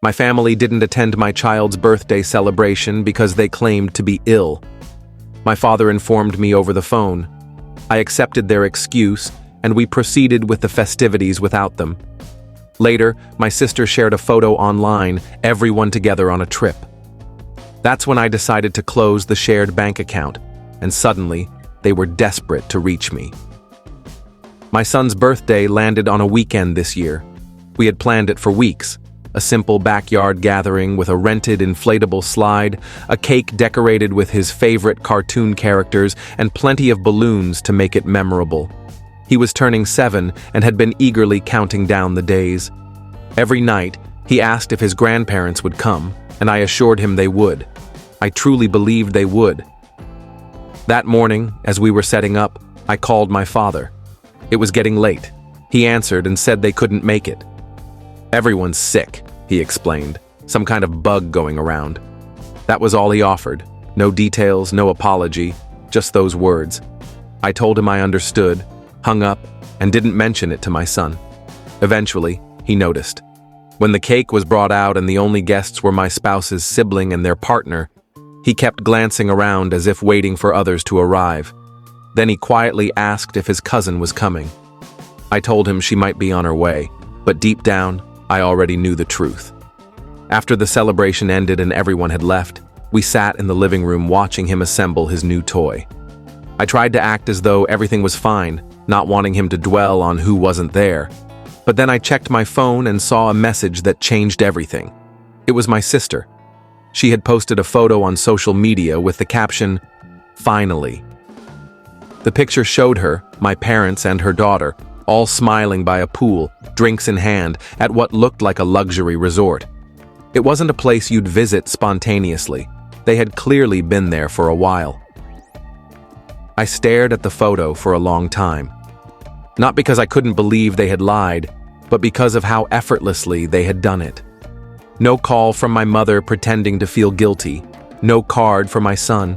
My family didn't attend my child's birthday celebration because they claimed to be ill. My father informed me over the phone. I accepted their excuse, and we proceeded with the festivities without them. Later, my sister shared a photo online, everyone together on a trip. That's when I decided to close the shared bank account, and suddenly, they were desperate to reach me. My son's birthday landed on a weekend this year. We had planned it for weeks. A simple backyard gathering with a rented inflatable slide, a cake decorated with his favorite cartoon characters, and plenty of balloons to make it memorable. He was turning 7 and had been eagerly counting down the days. Every night, he asked if his grandparents would come, and I assured him they would. I truly believed they would. That morning, as we were setting up, I called my father. It was getting late. He answered and said they couldn't make it. "Everyone's sick," he explained, "some kind of bug going around." That was all he offered. No details, no apology, just those words. I told him I understood, hung up, and didn't mention it to my son. Eventually, he noticed. When the cake was brought out and the only guests were my spouse's sibling and their partner, he kept glancing around as if waiting for others to arrive. Then he quietly asked if his cousin was coming. I told him she might be on her way, but deep down, I already knew the truth. After the celebration ended and everyone had left, we sat in the living room watching him assemble his new toy. I tried to act as though everything was fine, not wanting him to dwell on who wasn't there. But then I checked my phone and saw a message that changed everything. It was my sister. She had posted a photo on social media with the caption, "Finally." The picture showed her, my parents and her daughter, all smiling by a pool, drinks in hand, at what looked like a luxury resort. It wasn't a place you'd visit spontaneously. They had clearly been there for a while. I stared at the photo for a long time. Not because I couldn't believe they had lied, but because of how effortlessly they had done it. No call from my mother pretending to feel guilty, no card for my son,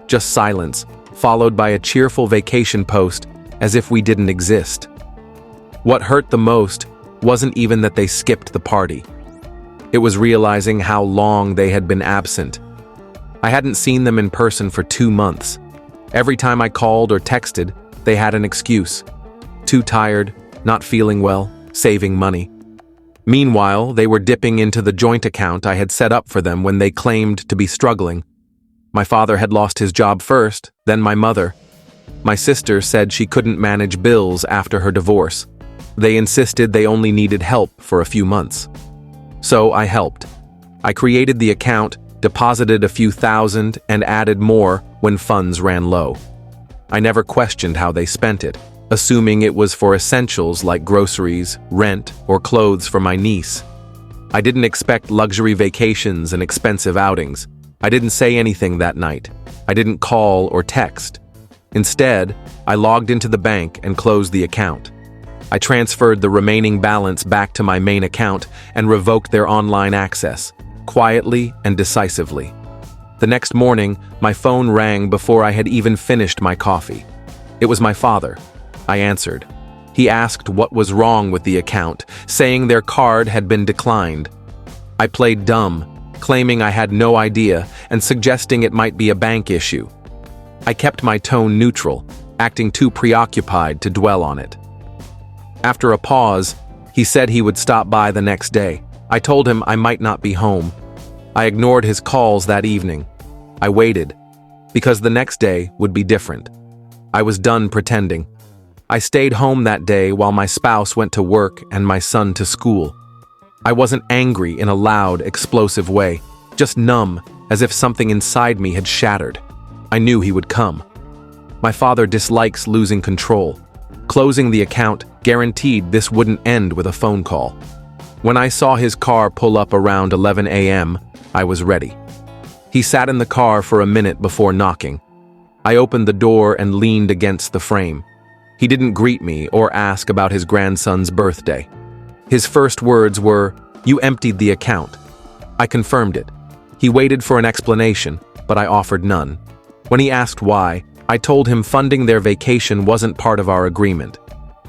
just silence, followed by a cheerful vacation post as if we didn't exist. What hurt the most wasn't even that they skipped the party. It was realizing how long they had been absent. I hadn't seen them in person for 2 months. Every time I called or texted, they had an excuse. Too tired, not feeling well, saving money. Meanwhile, they were dipping into the joint account I had set up for them when they claimed to be struggling. My father had lost his job first, then my mother. My sister said she couldn't manage bills after her divorce. They insisted they only needed help for a few months. So I helped. I created the account, deposited a few thousand, and added more when funds ran low. I never questioned how they spent it, assuming it was for essentials like groceries, rent, or clothes for my niece. I didn't expect luxury vacations and expensive outings. I didn't say anything that night. I didn't call or text. Instead, I logged into the bank and closed the account. I transferred the remaining balance back to my main account and revoked their online access, quietly and decisively. The next morning, my phone rang before I had even finished my coffee. It was my father. I answered. He asked what was wrong with the account, saying their card had been declined. I played dumb, claiming I had no idea and suggesting it might be a bank issue. I kept my tone neutral, acting too preoccupied to dwell on it. After a pause, he said he would stop by the next day. I told him I might not be home. I ignored his calls that evening. I waited, because the next day would be different. I was done pretending. I stayed home that day while my spouse went to work and my son to school. I wasn't angry in a loud, explosive way, just numb, as if something inside me had shattered. I knew he would come. My father dislikes losing control. Closing the account guaranteed this wouldn't end with a phone call. When I saw his car pull up around 11 a.m., I was ready. He sat in the car for a minute before knocking. I opened the door and leaned against the frame. He didn't greet me or ask about his grandson's birthday. His first words were, "You emptied the account." I confirmed it. He waited for an explanation, but I offered none. When he asked why, I told him funding their vacation wasn't part of our agreement.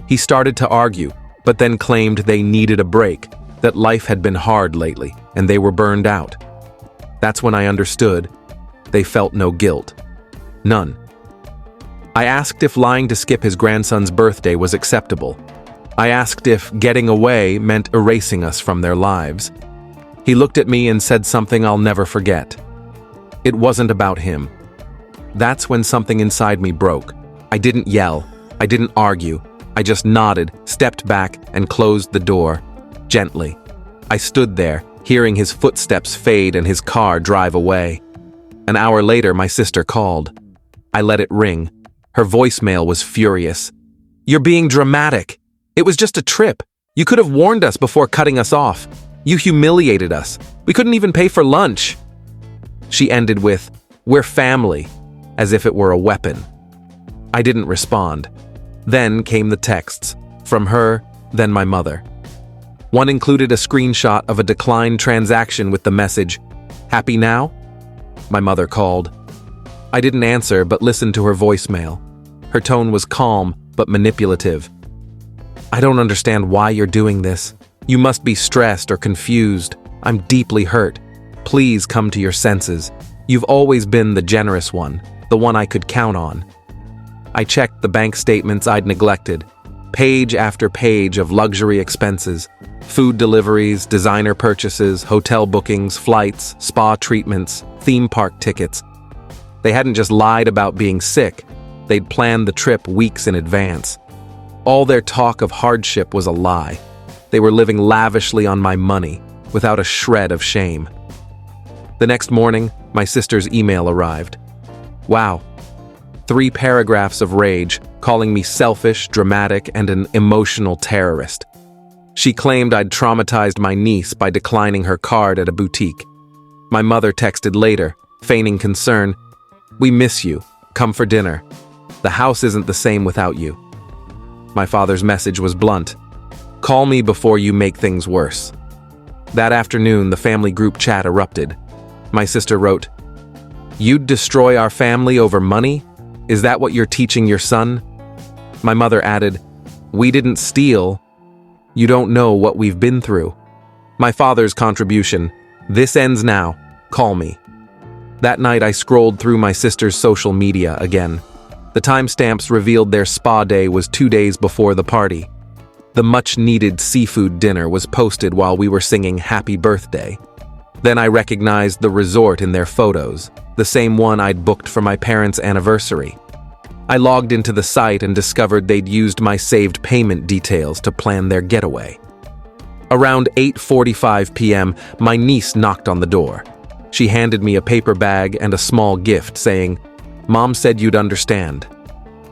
He started to argue, but then claimed they needed a break. that life had been hard lately, and they were burned out. That's when I understood. They felt no guilt. None. I asked if lying to skip his grandson's birthday was acceptable. I asked if getting away meant erasing us from their lives. He looked at me and said something I'll never forget. It wasn't about him. That's when something inside me broke. I didn't yell. I didn't argue. I just nodded, stepped back, and closed the door. Gently. I stood there, hearing his footsteps fade and his car drive away. An hour later, my sister called. I let it ring. Her voicemail was furious. "You're being dramatic. It was just a trip. You could have warned us before cutting us off. You humiliated us. We couldn't even pay for lunch." She ended with, "We're family," as if it were a weapon. I didn't respond. Then came the texts. From her, then my mother. One included a screenshot of a declined transaction with the message, "Happy now?" My mother called. I didn't answer but listened to her voicemail. Her tone was calm but manipulative. "I don't understand why you're doing this. You must be stressed or confused. I'm deeply hurt. Please come to your senses. You've always been the generous one, the one I could count on." I checked the bank statements I'd neglected. Page after page of luxury expenses. Food deliveries, designer purchases, hotel bookings, flights, spa treatments, theme park tickets. They hadn't just lied about being sick. They'd planned the trip weeks in advance. All their talk of hardship was a lie. They were living lavishly on my money, without a shred of shame. The next morning, my sister's email arrived. Wow. 3 paragraphs of rage, calling me selfish, dramatic, and an emotional terrorist. She claimed I'd traumatized my niece by declining her card at a boutique. My mother texted later, feigning concern, "We miss you. Come for dinner. The house isn't the same without you." My father's message was blunt. "Call me before you make things worse." That afternoon, the family group chat erupted. My sister wrote, "You'd destroy our family over money? Is that what you're teaching your son?" My mother added, "We didn't steal. You don't know what we've been through." My father's contribution, "This ends now. Call me." That night I scrolled through my sister's social media again. The timestamps revealed their spa day was 2 days before the party. The much-needed seafood dinner was posted while we were singing Happy Birthday. Then I recognized the resort in their photos, the same one I'd booked for my parents' anniversary. I logged into the site and discovered they'd used my saved payment details to plan their getaway. Around 8:45 p.m., my niece knocked on the door. She handed me a paper bag and a small gift, saying, "Mom said you'd understand."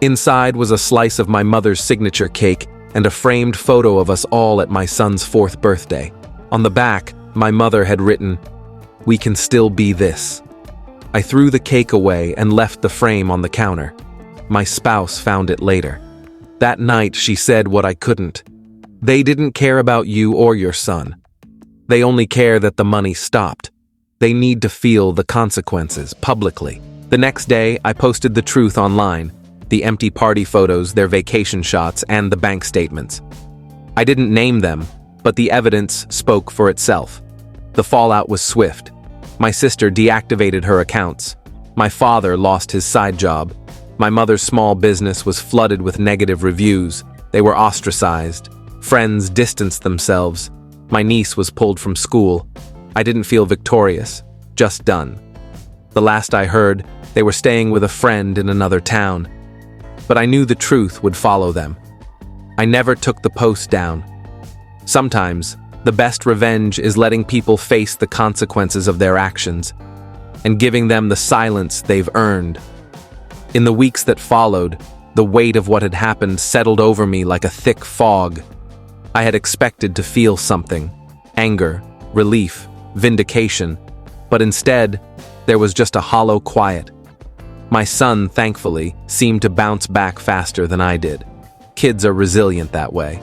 Inside was a slice of my mother's signature cake and a framed photo of us all at my son's 4th birthday. On the back, my mother had written, "We can still be this." I threw the cake away and left the frame on the counter. My spouse found it later. That night, she said what I couldn't. They didn't care about you or your son. They only care that the money stopped. They need to feel the consequences publicly. The next day, I posted the truth online, the empty party photos, their vacation shots, and the bank statements. I didn't name them, but the evidence spoke for itself. The fallout was swift. My sister deactivated her accounts. My father lost his side job. My mother's small business was flooded with negative reviews. They were ostracized. Friends distanced themselves. My niece was pulled from school. I didn't feel victorious, just done. The last I heard, they were staying with a friend in another town. But I knew the truth would follow them. I never took the post down. Sometimes, the best revenge is letting people face the consequences of their actions and giving them the silence they've earned. In the weeks that followed, the weight of what had happened settled over me like a thick fog. I had expected to feel something, anger, relief, vindication, but instead, there was just a hollow quiet. My son, thankfully, seemed to bounce back faster than I did. Kids are resilient that way.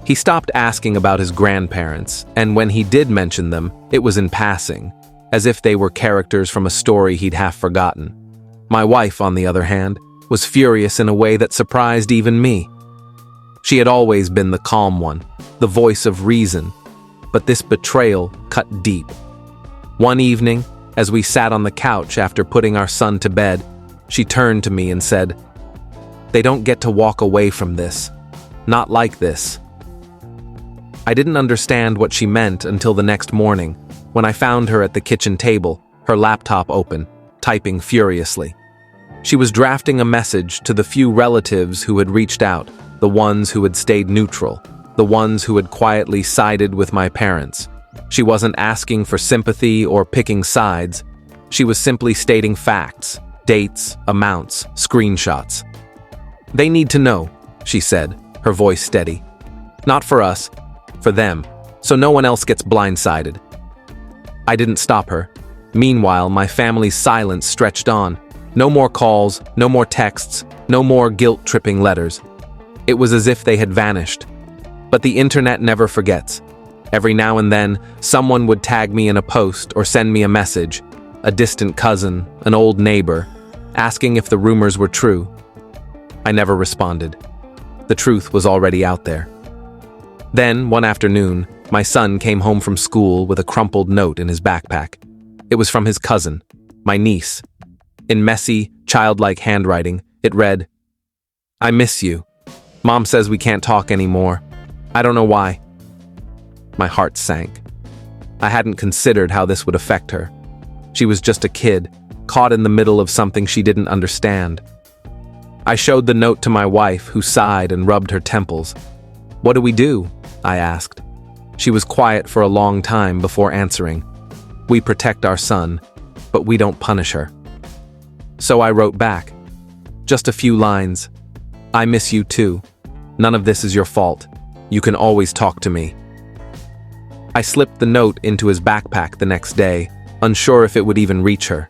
He stopped asking about his grandparents, and when he did mention them, it was in passing, as if they were characters from a story he'd half forgotten. My wife, on the other hand, was furious in a way that surprised even me. She had always been the calm one, the voice of reason, but this betrayal cut deep. One evening, as we sat on the couch after putting our son to bed, she turned to me and said, "They don't get to walk away from this. Not like this." I didn't understand what she meant until the next morning, when I found her at the kitchen table, her laptop open, typing furiously. She was drafting a message to the few relatives who had reached out, the ones who had stayed neutral, the ones who had quietly sided with my parents. She wasn't asking for sympathy or picking sides. She was simply stating facts, dates, amounts, screenshots. "They need to know," she said, her voice steady. "Not for us, for them, so no one else gets blindsided." I didn't stop her. Meanwhile, my family's silence stretched on. No more calls, no more texts, no more guilt-tripping letters. It was as if they had vanished. But the internet never forgets. Every now and then, someone would tag me in a post or send me a message, a distant cousin, an old neighbor, asking if the rumors were true. I never responded. The truth was already out there. Then, one afternoon, my son came home from school with a crumpled note in his backpack. It was from his cousin, my niece. In messy, childlike handwriting, it read, "I miss you. Mom says we can't talk anymore. I don't know why." My heart sank. I hadn't considered how this would affect her. She was just a kid, caught in the middle of something she didn't understand. I showed the note to my wife, who sighed and rubbed her temples. "What do we do?" I asked. She was quiet for a long time before answering. "We protect our son, but we don't punish her." So I wrote back. Just a few lines. "I miss you too. None of this is your fault. You can always talk to me." I slipped the note into his backpack the next day, unsure if it would even reach her.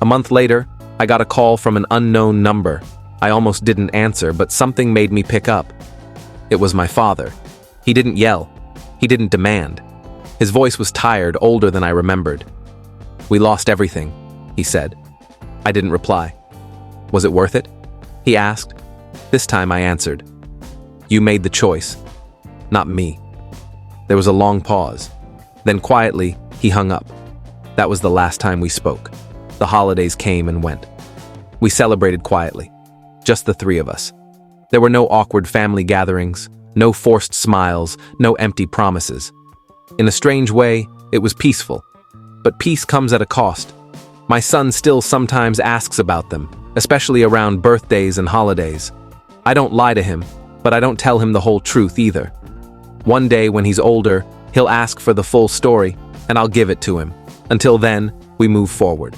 A month later, I got a call from an unknown number. I almost didn't answer, but something made me pick up. It was my father. He didn't yell. He didn't demand. His voice was tired, older than I remembered. "We lost everything," he said. I didn't reply. "Was it worth it?" he asked. This time I answered. "You made the choice, not me." There was a long pause. Then quietly, he hung up. That was the last time we spoke. The holidays came and went. We celebrated quietly, just the three of us. There were no awkward family gatherings, no forced smiles, no empty promises. In a strange way, it was peaceful. But peace comes at a cost. My son still sometimes asks about them, especially around birthdays and holidays. I don't lie to him, but I don't tell him the whole truth either. One day when he's older, he'll ask for the full story, and I'll give it to him. Until then, we move forward.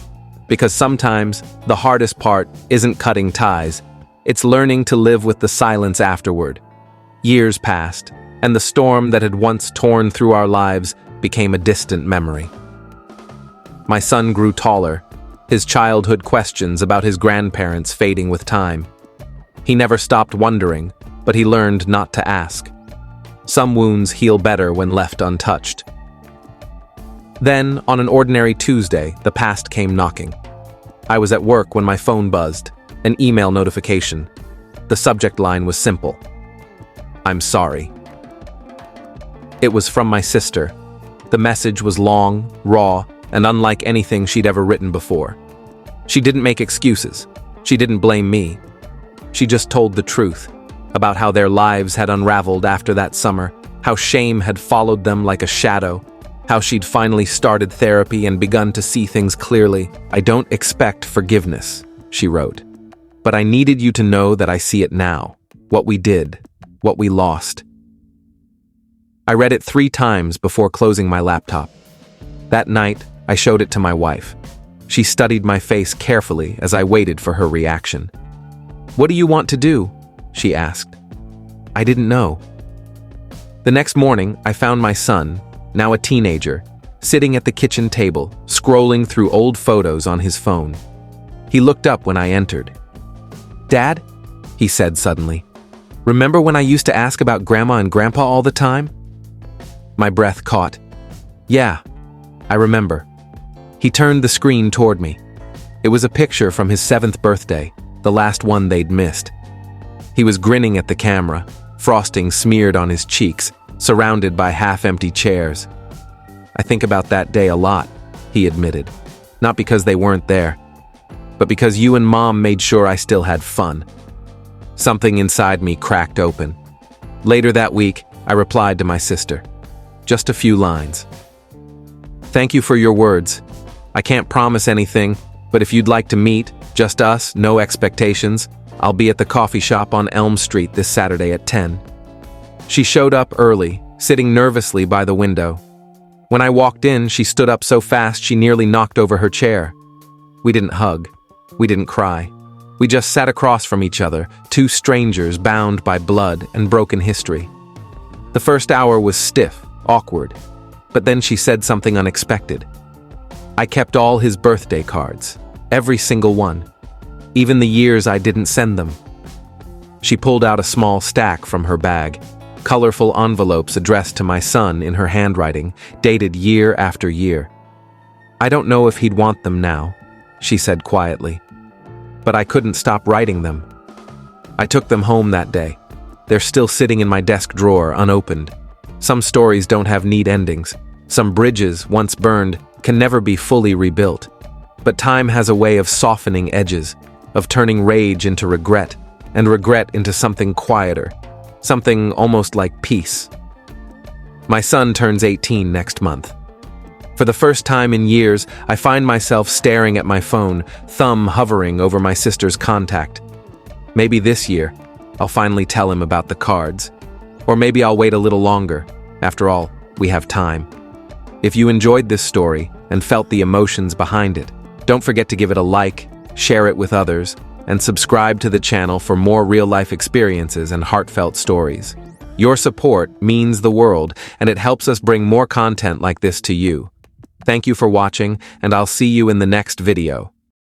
Because sometimes, the hardest part isn't cutting ties, it's learning to live with the silence afterward. Years passed, and the storm that had once torn through our lives became a distant memory. My son grew taller, his childhood questions about his grandparents fading with time. He never stopped wondering, but he learned not to ask. Some wounds heal better when left untouched. Then, on an ordinary Tuesday, the past came knocking. I was at work when my phone buzzed, an email notification. The subject line was simple. "I'm sorry." It was from my sister. The message was long, raw, and unlike anything she'd ever written before. She didn't make excuses. She didn't blame me. She just told the truth about how their lives had unraveled after that summer, how shame had followed them like a shadow, how she'd finally started therapy and begun to see things clearly. "I don't expect forgiveness," she wrote, "but I needed you to know that I see it now, what we did, what we lost." I read it 3 times before closing my laptop. That night, I showed it to my wife. She studied my face carefully as I waited for her reaction. "What do you want to do?" she asked. I didn't know. The next morning, I found my son, now a teenager, sitting at the kitchen table, scrolling through old photos on his phone. He looked up when I entered. "Dad," he said suddenly, "remember when I used to ask about Grandma and Grandpa all the time?" My breath caught. "Yeah, I remember." He turned the screen toward me. It was a picture from his 7th birthday, the last one they'd missed. He was grinning at the camera, frosting smeared on his cheeks, surrounded by half-empty chairs. I think about that day a lot, he admitted. Not because they weren't there, but because you and Mom made sure I still had fun. Something inside me cracked open. Later that week, I replied to my sister. Just a few lines. Thank you for your words. I can't promise anything, but if you'd like to meet, just us, no expectations, I'll be at the coffee shop on Elm Street this Saturday at 10. She showed up early, sitting nervously by the window. When I walked in, she stood up so fast she nearly knocked over her chair. We didn't hug. We didn't cry. We just sat across from each other, two strangers bound by blood and broken history. The first hour was stiff, awkward, but then she said something unexpected. I kept all his birthday cards, every single one, even the years I didn't send them. She pulled out a small stack from her bag, colorful envelopes addressed to my son in her handwriting, dated year after year. I don't know if he'd want them now, she said quietly, but I couldn't stop writing them. I took them home that day. They're still sitting in my desk drawer, unopened. Some stories don't have neat endings. Some bridges, once burned, can never be fully rebuilt. But time has a way of softening edges, of turning rage into regret, and regret into something quieter, something almost like peace. My son turns 18 next month. For the first time in years, I find myself staring at my phone, thumb hovering over my sister's contact. Maybe this year, I'll finally tell him about the cards. Or maybe I'll wait a little longer. After all, we have time. If you enjoyed this story and felt the emotions behind it, don't forget to give it a like, share it with others, and subscribe to the channel for more real-life experiences and heartfelt stories. Your support means the world, and it helps us bring more content like this to you. Thank you for watching, and I'll see you in the next video.